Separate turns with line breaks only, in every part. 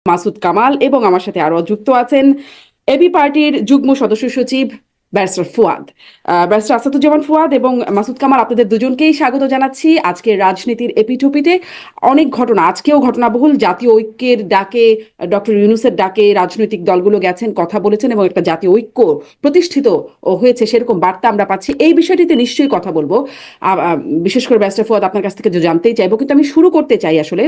মাসুদ কামাল এবং আমার সাথে আরো যুক্ত আছেন এবি পার্টির যুগ্ম সদস্য সচিব ব্যারিস্টার ফুয়াদ। ব্যারিস্টার আসাদুজ্জামান ফুয়াদ এবং মাসুদ কামাল, আপনাদের দুজনকেই স্বাগত জানাচ্ছি আজকের রাজনীতির এপিটোপিটে। অনেক ঘটনা, আজকেও ঘটনাবহুল। জাতীয় ঐক্যের ডাকে, ডক্টর ইউনূসের ডাকে রাজনৈতিক দলগুলো গেছেন, কথা বলেছেন এবং একটা জাতীয় ঐক্য প্রতিষ্ঠিত হয়েছে, সেরকম বার্তা আমরা পাচ্ছি। এই বিষয়টিতে নিশ্চয়ই কথা বলবো। বিশেষ করে ব্যারিস্টার ফুয়াদ, আপনার কাছ থেকে জানতেই চাইবো, কিন্তু আমি শুরু করতে চাই আসলে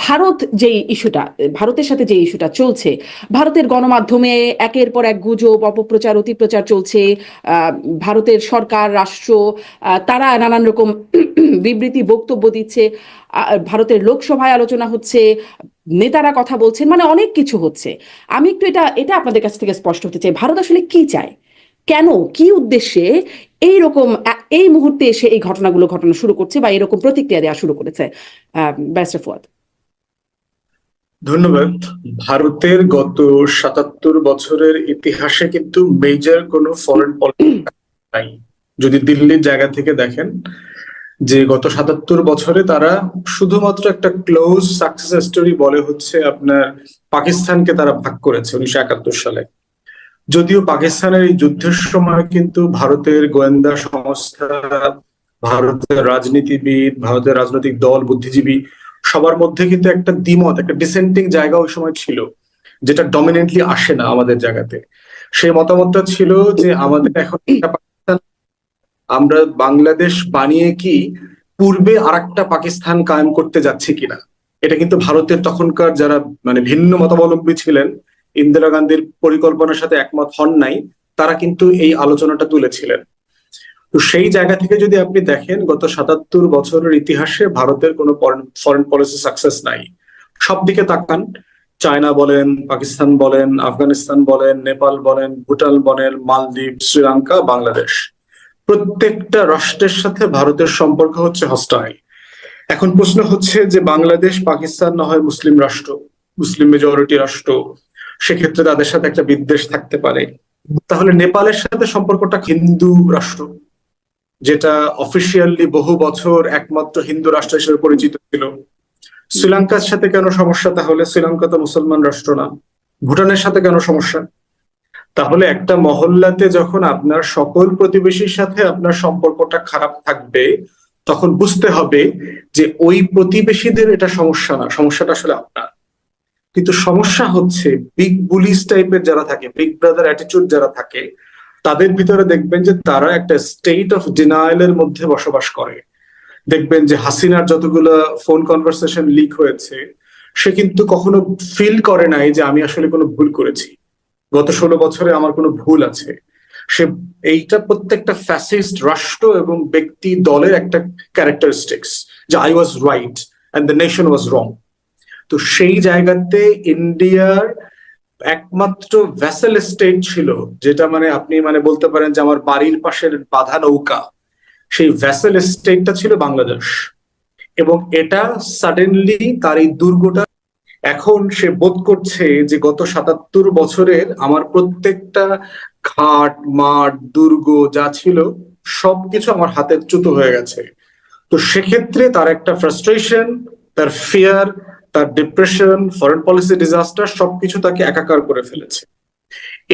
ভারত যেই ইস্যুটা, ভারতের সাথে যে ইস্যুটা চলছে, ভারতের গণমাধ্যমে একের পর এক গুজব, অপপ্রচার, অতিপ্রচার চলছে। ভারতের সরকার, রাষ্ট্র, তারা নানান রকম বিবৃতি, বক্তব্য দিচ্ছে। ভারতের লোকসভায় আলোচনা হচ্ছে, নেতারা কথা বলছেন, মানে অনেক কিছু হচ্ছে। আমি একটু এটা এটা আপনাদের কাছ থেকে স্পষ্ট হতে চাই, ভারত আসলে কি চায়, কেন, কি উদ্দেশ্যে এই রকম এই মুহূর্তে এসে এই ঘটনাগুলো ঘটানো শুরু করছে বা এরকম প্রতিক্রিয়া দেওয়া শুরু করেছে? ব্যারিস্টার ফুয়াদ।
ধন্যবাদ। ভারতের গত ৭৭ বছরের ইতিহাসে কিন্তু মেজর কোনো ফরেন পলিসি নাই। যদি দিল্লির জায়গা থেকে দেখেন, যে গত ৭৭ বছরে তারা শুধুমাত্র একটা ক্লোজ সাকসেস স্টোরি বলে হচ্ছে আপনার পাকিস্তানকে তারা ভাগ করেছে ১৯৭১ সালে। যদিও পাকিস্তানের এই যুদ্ধের সময় কিন্তু ভারতের গোয়েন্দা সংস্থা, ভারতের রাজনীতিবিদ, ভারতের রাজনৈতিক দল, বুদ্ধিজীবী সবার মধ্যে কিন্তু একটা দ্বিমত, একটা ডিসেন্টিং জায়গা ওই সময় ছিল, যেটা ডমিনেন্টলি আসে না আমাদের জায়গাতে। সেই মতামতটা ছিল যে আমাদের এখন একটা পাকিস্তান, আমরা বাংলাদেশ বানিয়ে কি পূর্বে আরেকটা পাকিস্তান কায়েম করতে যাচ্ছি কিনা। এটা কিন্তু ভারতের তখনকার যারা ভিন্ন মতাবলম্বী ছিলেন, ইন্দিরা গান্ধীর পরিকল্পনার সাথে একমত হন নাই, তারা কিন্তু এই আলোচনাটা তুলেছিলেন। তো সেই জায়গা থেকে যদি আপনি দেখেন, গত ৭৭ বছরের ইতিহাসে ভারতের কোনো ফরেন পলিসি সাকসেস নাই। সব দিকে তাকান, চায়না বলেন, পাকিস্তান বলেন, আফগানিস্তান বলেন, নেপাল বলেন, ভুটান বলেন, মালদ্বীপ, শ্রীলঙ্কা, বাংলাদেশ, প্রত্যেকটা রাষ্ট্রের সাথে ভারতের সম্পর্ক হচ্ছে হস্টাইল। এখন প্রশ্ন হচ্ছে যে বাংলাদেশ, পাকিস্তান না হয় মুসলিম রাষ্ট্র, মুসলিম মেজরিটি রাষ্ট্র, সেক্ষেত্রে তাদের সাথে একটা বিদ্বেষ থাকতে পারে। তাহলে নেপালের সাথে সম্পর্কটা হিন্দু রাষ্ট্র, যেটা অফিসিয়ালি বহু বছর একমাত্র হিন্দু রাষ্ট্র হিসেবে পরিচিত ছিল। শ্রীলঙ্কার সাথে কেন সমস্যা? তাহলে শ্রীলঙ্কা তো মুসলমান রাষ্ট্র না। ভুটানের সাথে কেন সমস্যা? তাহলে একটা মহল্লাতে যখন আপনার সকল প্রতিবেশীর সাথে আপনার সম্পর্কটা খারাপ থাকবে, তখন বুঝতে হবে যে ওই প্রতিবেশীদের এটা সমস্যা না, সমস্যাটা আসলে আপনার। কিন্তু সমস্যা হচ্ছে বিগ বুলিস টাইপের যারা থাকে, বিগ ব্রাদার অ্যাটিটিউড যারা থাকে, তাদের ভিতরে দেখবেন যে তারা একটা স্টেট অফ ডিনায়ালের মধ্যে বসবাস করে। দেখবেন যে হাসিনার যতগুলো ফোন কনভারসেশন লিক হয়েছে, সে কিন্তু কখনো ফিল করে নাই যে আমি আসলে কোনো ভুল করেছি, গত ১৬ বছরে আমার কোনো ভুল আছে। সে এইটা প্রত্যেকটা ফ্যাসিস্ট রাষ্ট্র এবং ব্যক্তি দলের একটা ক্যারেক্টারিস্টিক্স, যে I was right and the nation was wrong. তো সেই জায়গাতে ইন্ডিয়ার একমাত্র ভ্যাসেল স্টেট ছিল, যেটা আপনি বলতে পারেন যে আমার বাড়ির পাশের বাঁধা নৌকা, সেই ভ্যাসেল স্টেটটা ছিল বাংলাদেশ। এবং এটা সাডেনলি তার এই দুর্গটা, এখন সে বোধ করছে যে গত ৭৭ বছরের আমার প্রত্যেকটা ঘাট, মাঠ, দুর্গ যা ছিল সবকিছু আমার হাতের চ্যুত হয়ে গেছে। তো সেক্ষেত্রে তার একটা ফ্রাস্ট্রেশন, তার ফিয়ার, তার ডিপ্রেশন, ফরেন পলিসি ডিজাস্টার সবকিছু তাকে একাকার করে ফেলেছে।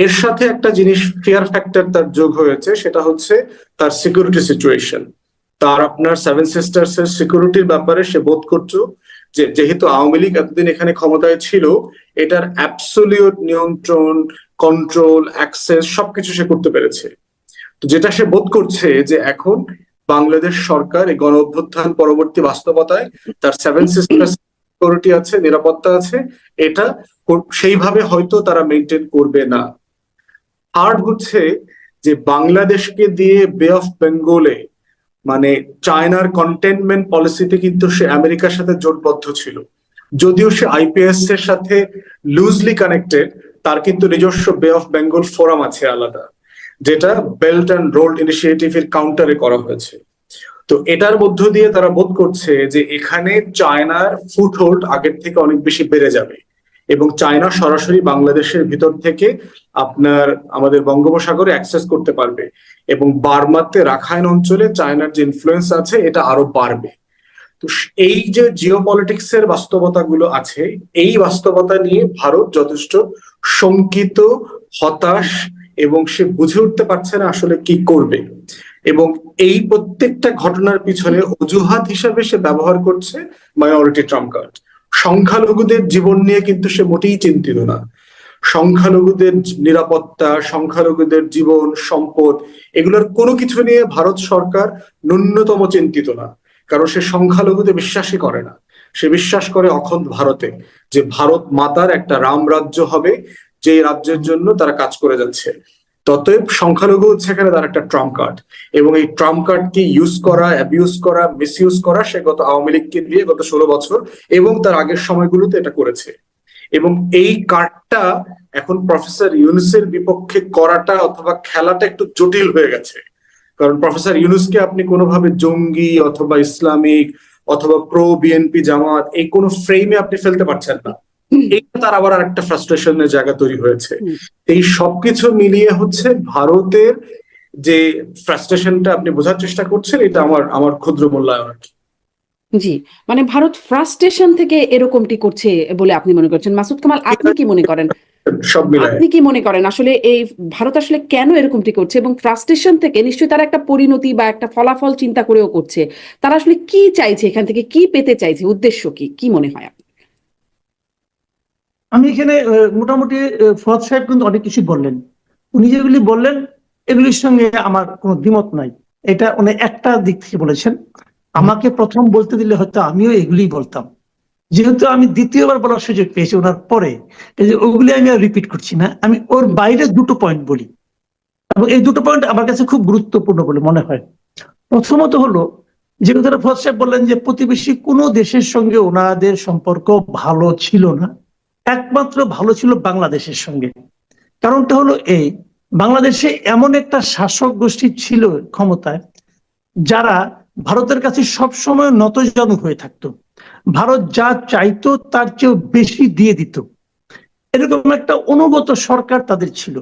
এর সাথে একটা জিনিস ফিয়ার ফ্যাক্টর তার যোগ হয়েছে, সেটা হচ্ছে তার সিকিউরিটি সিচুয়েশন। তার আপনার সেভেন সিস্টার্স এর সিকিউরিটির ব্যাপারে সে বোধ করছো যে যেহেতু আওয়ামী লীগ এতদিন এখানে ক্ষমতায় ছিল, এটার অ্যাবসোলিউট নিয়ন্ত্রণ, কন্ট্রোল, অ্যাক্সেস সবকিছু সে করতে পেরেছে। তো যেটা সে বোধ করছে যে এখন বাংলাদেশ সরকার এই গণ অভ্যুত্থান পরবর্তী বাস্তবতায় তার সেভেন সিস্টার্স সিকিউরিটি আছে, নিরাপত্তা আছে, এটা সেইভাবে হয়তো তারা মেনটেন করবে না। থার্ড হচ্ছে যে বাংলাদেশকে দিয়ে বে অফ বেঙ্গলে, চায়নার কন্টেনমেন্ট পলিসিতে কিন্তু সে আমেরিকার সাথে জোটবদ্ধ ছিল। যদিও সে আইপিএস এর সাথে লুজলি কানেক্টেড, তার কিন্তু নিজস্ব বে অফ বেঙ্গল ফোরাম আছে আলাদা, যেটা বেল্ট অ্যান্ড রোড ইনিশিয়েটিভ এর কাউন্টারে করা হয়েছে। তো এটার মধ্য দিয়ে তারা বোধ করছে যে এখানে চায়নার ফুটহোল্ড আগের থেকে অনেক বেশি বেড়ে যাবে এবং চায়না সরাসরি বাংলাদেশের ভিতর থেকে আপনার আমাদের বঙ্গোপসাগরে অ্যাক্সেস করতে পারবে এবং বার্মাতে, রাখাইন অঞ্চলে চায়নার যে ইনফ্লুয়েন্স আছে এটা আরো বাড়বে। তো তো এই যে জিওপলিটিক্স এর বাস্তবতাগুলো আছে, এই বাস্তবতা নিয়ে ভারত যথেষ্ট শঙ্কিত, হতাশ, এবং সে বুঝে উঠতে পারছে না আসলে কি করবে। এবং এই প্রত্যেকটা ঘটনার পিছনে অজুহাত হিসাবে সে ব্যবহার করছে মাইনরিটি ট্রাম্প কার্ড। সংখ্যালঘুদের জীবন নিয়ে কিন্তু সে মোটেই চিন্তিত না। সংখ্যালঘুদের নিরাপত্তা, সংখ্যালঘুদের জীবন সম্পদ, এগুলোর কোনো কিছু নিয়ে ভারত সরকার ন্যূনতম চিন্তিত না। কারণ সে সংখ্যালঘুদের বিশ্বাসই করে না। সে বিশ্বাস করে অখণ্ড ভারতে, যে ভারত মাতার একটা রাম রাজ্য হবে, যে রাজ্যের জন্য তারা কাজ করে যাচ্ছে। ততএব সংখ্যালঘু হচ্ছে এখানে তার একটা ট্রাম্প কার্ড, এবং এই ট্রাম্প কার্ডকে ইউজ করা, অ্যাবিউজ করা, মিসইউজ করা সে গত আওয়ামী লীগকে দিয়ে গত 16 বছর এবং তার আগের সময়গুলোতে এটা করেছে। এবং এই কার্ডটা এখন প্রফেসর ইউনূসের বিপক্ষে করাটা অথবা খেলাটা একটু জটিল হয়ে গেছে। কারণ প্রফেসর ইউনূসকে আপনি কোনোভাবে জঙ্গি অথবা ইসলামিক অথবা প্রো বিএনপি জামাত এই কোনো ফ্রেমে আপনি ফেলতে পারছেন না। এইটা তার আবার আরেকটা ফ্রাস্ট্রেশনের জায়গা তৈরি হয়েছে। এই সবকিছু মিলিয়ে হচ্ছে ভারতের যে ফ্রাস্ট্রেশনটা আপনি বোঝার চেষ্টা করছেন, এটা আমার ক্ষুদ্র মূল্যায়ন আর কি।
জি, মানে ভারত ফ্রাস্ট্রেশন থেকে এরকমটি করছে বলে আপনি মনে করছেন। মাসুদ কামাল, আপনি কি মনে করেন?
সব মিলায়
আপনি কি মনে করেন আসলে এই ভারত আসলে কেন এরকমটি করছে? এবং ফ্রাস্ট্রেশন থেকে নিশ্চয়ই তারা একটা পরিণতি বা একটা ফলাফল চিন্তা করেও করছে। তারা আসলে কি চাইছে, এখান থেকে কি পেতে চাইছে, উদ্দেশ্য কি, কি মনে হয় আপনার?
আমি এখানে মোটামুটি ফুয়াদ সাহেব কিন্তু অনেক কিছু বললেন। উনি যেগুলি বললেন এগুলির সঙ্গে আমার কোনো দ্বিমত নাই। এটা উনি একটা দিক থেকে বলেছেন। আমাকে প্রথম বলতে দিলে হয়তো আমিও এগুলি বলতাম, যেহেতু আমি দ্বিতীয়বার বলার সুযোগ পেয়েছি ওনার পরে, এই যে ওগুলি আমি আর রিপিট করছি না। আমি ওর বাইরে দুটো পয়েন্ট বলি, এবং এই দুটো পয়েন্ট আমার কাছে খুব গুরুত্বপূর্ণ বলে মনে হয়। প্রথমত হলো, যে কথাটা ফুয়াদ সাহেব বললেন যে প্রতিবেশী কোনো দেশের সঙ্গে ওনাদের সম্পর্ক ভালো ছিল না, একমাত্র ভালো ছিল বাংলাদেশের সঙ্গে। কারণটা হলো এই, বাংলাদেশে এমন একটা শাসক গোষ্ঠী ছিল ক্ষমতায়, যারা ভারতের কাছে সবসময় নতজানু হয়ে থাকতো। ভারত যা চাইতো তার চেয়েও বেশি দিয়ে দিত, এরকম একটা অনুগত সরকার তাদের ছিল।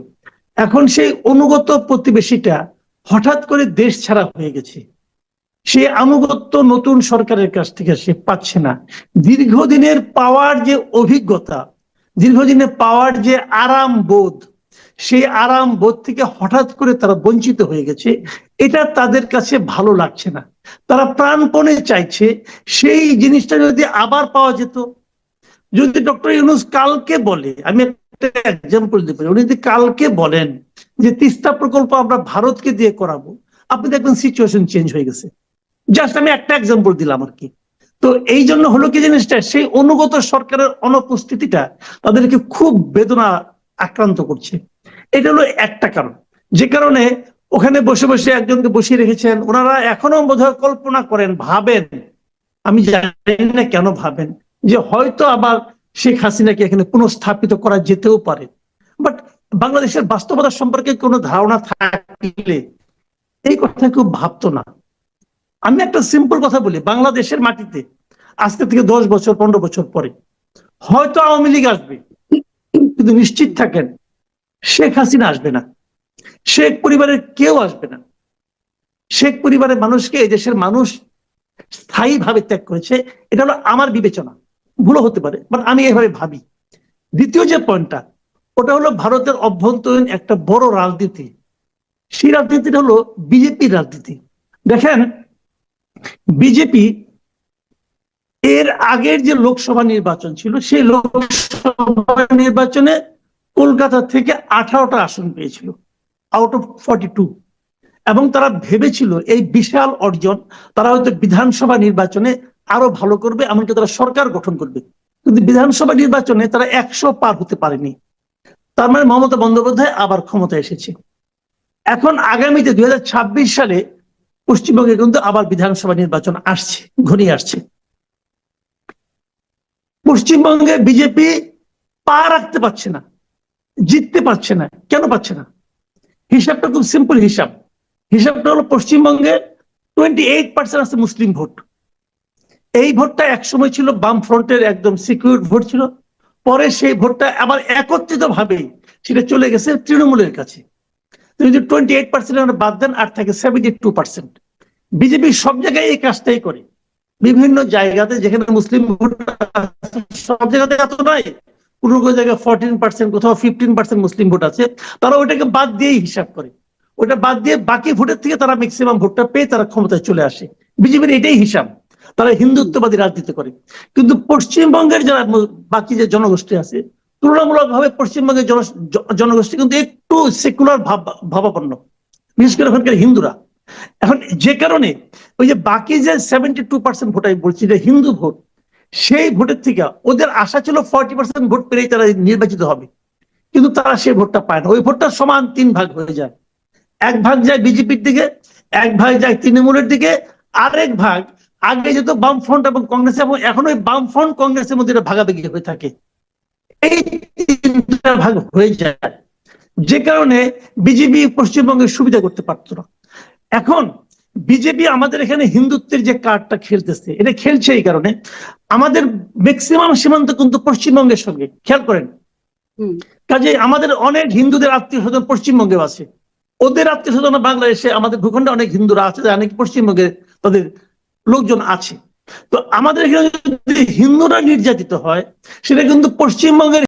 এখন সেই অনুগত প্রতিবেশীটা হঠাৎ করে দেশ ছাড়া হয়ে গেছে। সে আনুগত্য নতুন সরকারের কাছ থেকে সে পাচ্ছে না। দীর্ঘদিনের পাওয়ার যে অভিজ্ঞতা, দীর্ঘদিনের পাওয়ার যে আরাম বোধ, সেই আরাম বোধ থেকে হঠাৎ করে তারা বঞ্চিত হয়ে গেছে। এটা তাদের কাছে ভালো লাগছে না। তারা প্রাণপণে চাইছে সেই জিনিসটা যদি আবার পাওয়া যেত। যদি ডক্টর ইউনূস কালকে বলে, আমি একটা এক্সাম্পল দিতে পারি, উনি যদি কালকে বলেন যে তিস্তা প্রকল্প আমরা ভারতকে দিয়ে করাবো, আপনি দেখবেন সিচুয়েশন চেঞ্জ হয়ে গেছে। জাস্ট আমি একটা এক্সাম্পল দিলাম আর কি। তো এই জন্য হলো কি জিনিসটা, সেই অনুগত সরকারের অনুপস্থিতিটা তাদেরকে খুব বেদনা আক্রান্ত করছে। এটা হলো একটা কারণ, যে কারণে ওখানে বসে বসে একজনকে বসিয়ে রেখেছেন। ওনারা এখনো বোধহয় কল্পনা করেন, ভাবেন, আমি জানি না কেন ভাবেন, যে হয়তো আবার শেখ হাসিনাকে এখানে পুনঃস্থাপিত করা যেতেও পারে। বাট বাংলাদেশের বাস্তবতা সম্পর্কে কোনো ধারণা থাকলে এই কথা কেউ ভাবতো না। আমি একটা সিম্পল কথা বলি, বাংলাদেশের মাটিতে আজকে থেকে 10 বছর 15 বছর পরে হয়তো আওয়ামী লীগ আসবে, কিন্তু নিশ্চিত থাকেন শেখ হাসিনা আসবে না, শেখ পরিবারের কেউ আসবে না। শেখ পরিবারের মানুষকে এই দেশের মানুষ স্থায়ীভাবে ত্যাগ করেছে। এটা হলো আমার বিবেচনা, ভুলও হতে পারে, বাট আমি এভাবে ভাবি। দ্বিতীয় যে পয়েন্টটা, ওটা হলো ভারতের অভ্যন্তরীণ একটা বড় রাজনীতি। সেই রাজনীতিটা হলো বিজেপির রাজনীতি। দেখেন, বিজেপি এর আগের যে লোকসভা নির্বাচন ছিল, সেই লোকসভা নির্বাচনে কলকাতা থেকে 18টা আসন পেয়েছিল আউট অফ 42, এবং তারা ভেবেছিল এই বিশাল অর্জন তারা হয়তো বিধানসভা নির্বাচনে আরো ভালো করবে, এমনকি তারা সরকার গঠন করবে। কিন্তু বিধানসভা নির্বাচনে তারা 100 পার হতে পারেনি। তার মানে মমতা বন্দ্যোপাধ্যায় আবার ক্ষমতায় এসেছে। এখন আগামীতে 2026 সালে পশ্চিমবঙ্গে কিন্তু আবার বিধানসভা নির্বাচন আসছে, ঘনিয়ে আসছে। পশ্চিমবঙ্গে বিজেপি পা রাখতে পারছে না, জিততে পারছে না। কেন পাচ্ছে না? হিসাবটা খুব সিম্পল হিসাব। হিসাবটা হলো, পশ্চিমবঙ্গে 28% আছে মুসলিম ভোট। এই ভোটটা একসময় ছিল বাম ফ্রন্টের একদম সিকিউর ভোট ছিল। পরে সেই ভোটটা আবার একত্রিত ভাবে সেটা চলে গেছে তৃণমূলের কাছে। যদি 28% বাদ দেন, আর থাকে 72%। বিজেপি সব জায়গায় এই কাজটাই করে। বিভিন্ন জায়গাতে যেখানে মুসলিম ভোট আছে, সব জায়গাতে এত নাই, কোনো কোনো জায়গায় 14%, কোথাও 15% মুসলিম ভোট আছে, তারা ওইটাকে বাদ দিয়েই হিসাব করে, ওটা বাদ দিয়ে বাকি ভোটের থেকে তারা ম্যাক্সিমাম ভোটটা পেয়ে তারা ক্ষমতায় চলে আসে। বিজেপির এটাই হিসাব, তারা হিন্দুত্ববাদী রাজনীতি করে। কিন্তু পশ্চিমবঙ্গের যারা বাকি যে জনগোষ্ঠী আছে, তুলনামূলকভাবে পশ্চিমবঙ্গের জনগোষ্ঠী কিন্তু একটু সেকুলার ভাবাপন্ন, বিশেষ করে ওখানকার হিন্দুরা। এখন যে কারণে ওই যে বাকি যে 72% ভোট আমি বলছি, যে হিন্দু ভোট, সেই ভোটের থেকে ওদের আশা ছিল 40% ভোট পেলেই তারা নির্বাচিত হবে, কিন্তু তারা সেই ভোটটা পায় না। ওই ভোটটা সমান 3 ভাগ হয়ে যায়, 1 ভাগ যায় বিজেপির দিকে, 1 ভাগ যায় তৃণমূলের দিকে, আরেক ভাগ আগে যেত বামফ্রন্ট এবং কংগ্রেস, এবং এখন ওই বামফ্রন্ট কংগ্রেসের মধ্যে ভাগাভাগি হয়ে থাকে, এই 3টা ভাগ হয়ে যায়, যে কারণে বিজেপি পশ্চিমবঙ্গের সুবিধা করতে পারতো না। এখন বিজেপি আমাদের এখানে হিন্দুত্বের যে কার্ডটা খেলতেছে, এটা খেলছে এই কারণে আমাদের ম্যাক্সিমাম সীমান্ত কিন্তু পশ্চিমবঙ্গের সঙ্গে, খেয়াল করেন, কাজে আমাদের অনেক হিন্দুদের আত্মীয় স্বজন পশ্চিমবঙ্গে আছে, ওদের আত্মীয় স্বজন বাংলাদেশে, আমাদের ভূখণ্ডে অনেক হিন্দুরা আছে, অনেক পশ্চিমবঙ্গে তাদের লোকজন আছে। তো আমাদের এখানে যদি হিন্দুরা নির্যাতিত হয়, সেটা কিন্তু পশ্চিমবঙ্গের